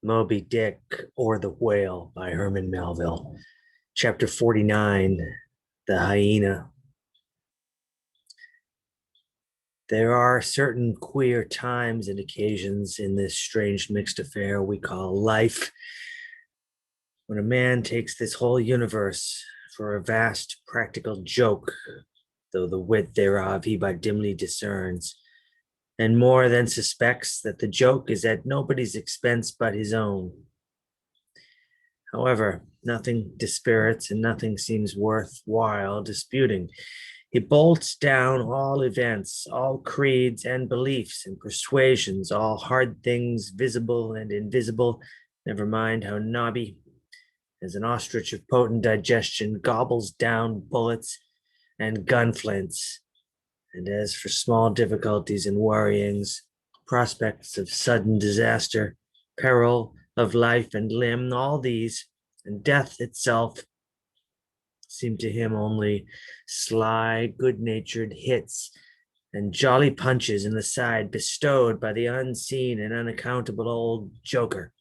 Moby-Dick or the Whale by Herman Melville. Chapter 49, The Hyena. There are certain queer times and occasions in this strange mixed affair we call life when a man takes this whole universe for a vast practical joke, though the wit thereof he but dimly discerns, and more than suspects that the joke is at nobody's expense but his own. However, nothing dispirits and nothing seems worthwhile disputing. He bolts down all events, all creeds and beliefs and persuasions, all hard things visible and invisible, never mind how knobby, as an ostrich of potent digestion gobbles down bullets and gunflints. And as for small difficulties and worryings, prospects of sudden disaster, peril of life and limb, all these, and death itself, seemed to him only sly, good-natured hits and jolly punches in the side bestowed by the unseen and unaccountable old joker.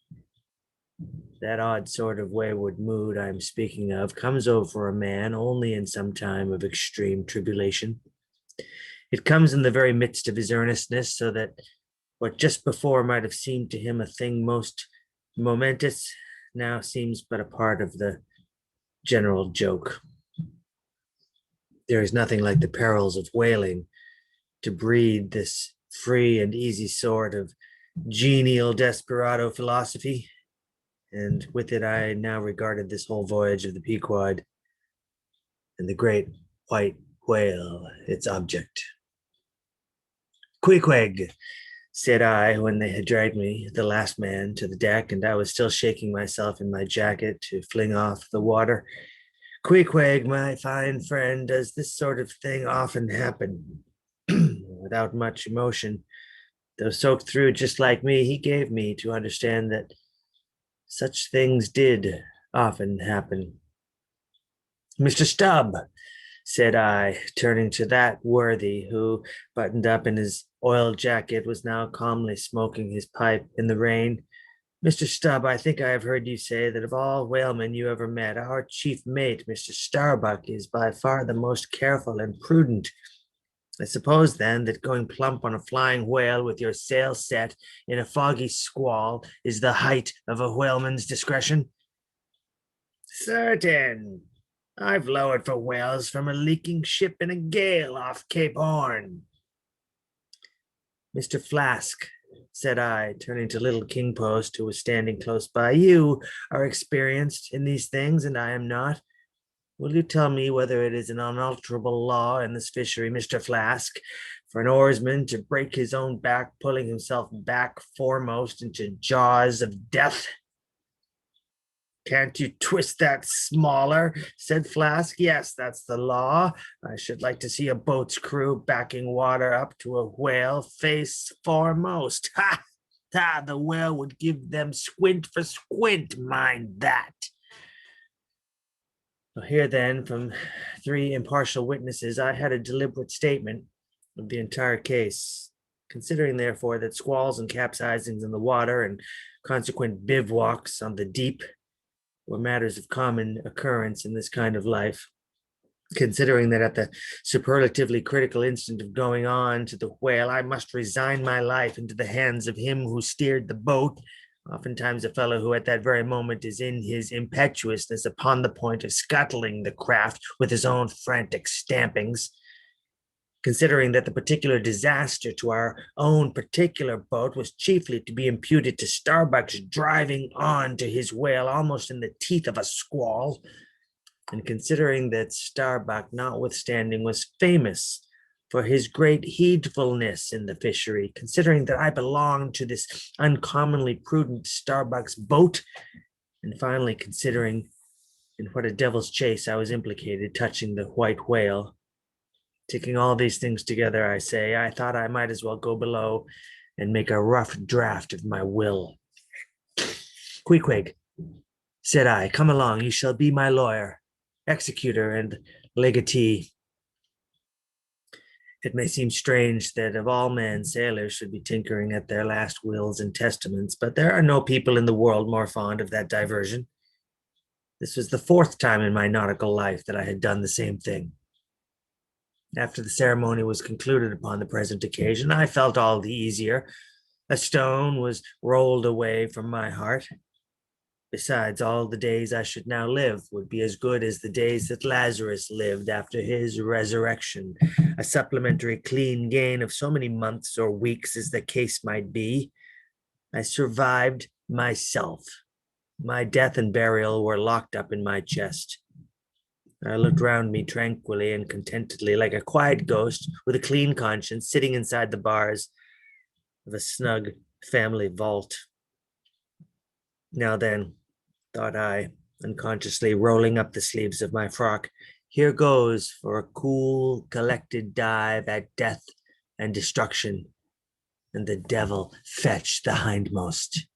That odd sort of wayward mood I am speaking of comes over a man only in some time of extreme tribulation. It comes in the very midst of his earnestness, so that what just before might have seemed to him a thing most momentous now seems but a part of the general joke. There is nothing like the perils of whaling to breed this free and easy sort of genial desperado philosophy, and with it I now regarded this whole voyage of the Pequod and the great white whale its object. "Queequeg," said I, when they had dragged me, the last man, to the deck, and I was still shaking myself in my jacket to fling off the water. "Queequeg, my fine friend, does this sort of thing often happen?" Without much emotion, though soaked through just like me, he gave me to understand that such things did often happen. "Mr. Stubb," said I, turning to that worthy who, buttoned up in his oil jacket, was now calmly smoking his pipe in the rain. "Mr. Stubb, I think I have heard you say that of all whalemen you ever met, our chief mate, Mr. Starbuck, is by far the most careful and prudent. I suppose, then, that going plump on a flying whale with your sail set in a foggy squall is the height of a whaleman's discretion?" "Certain. I've lowered for whales from a leaking ship in a gale off Cape Horn." "Mr. Flask," said I, turning to little King Post, who was standing close by, "you are experienced in these things, and I am not. Will you tell me whether it is an unalterable law in this fishery, Mr. Flask, for an oarsman to break his own back, pulling himself back foremost into jaws of death?" "Can't you twist that smaller?" said Flask. "Yes, that's the law. I should like to see a boat's crew backing water up to a whale face foremost. Ha! Ha! The whale would give them squint for squint, mind that." Here then, from three impartial witnesses, I had a deliberate statement of the entire case. Considering, therefore, that squalls and capsizings in the water and consequent bivouacs on the deep were matters of common occurrence in this kind of life, considering that at the superlatively critical instant of going on to the whale, I must resign my life into the hands of him who steered the boat, oftentimes a fellow who at that very moment is in his impetuousness upon the point of scuttling the craft with his own frantic stampings, considering that the particular disaster to our own particular boat was chiefly to be imputed to Starbuck's driving on to his whale almost in the teeth of a squall, and considering that Starbuck, notwithstanding, was famous for his great heedfulness in the fishery, considering that I belonged to this uncommonly prudent Starbuck's boat, and finally considering in what a devil's chase I was implicated touching the white whale, taking all these things together, I say, I thought I might as well go below and make a rough draft of my will. "Queequeg," said I, "come along, you shall be my lawyer, executor, and legatee." It may seem strange that of all men, sailors should be tinkering at their last wills and testaments, but there are no people in the world more fond of that diversion. This was the fourth time in my nautical life that I had done the same thing. After the ceremony was concluded upon the present occasion, I felt all the easier. A stone was rolled away from my heart. Besides, all the days I should now live would be as good as the days that Lazarus lived after his resurrection, a supplementary clean gain of so many months or weeks as the case might be. I survived myself. My death and burial were locked up in my chest. I looked round me tranquilly and contentedly, like a quiet ghost with a clean conscience, sitting inside the bars of a snug family vault. Now then, thought I, unconsciously rolling up the sleeves of my frock, here goes for a cool, collected dive at death and destruction, and the devil fetch the hindmost.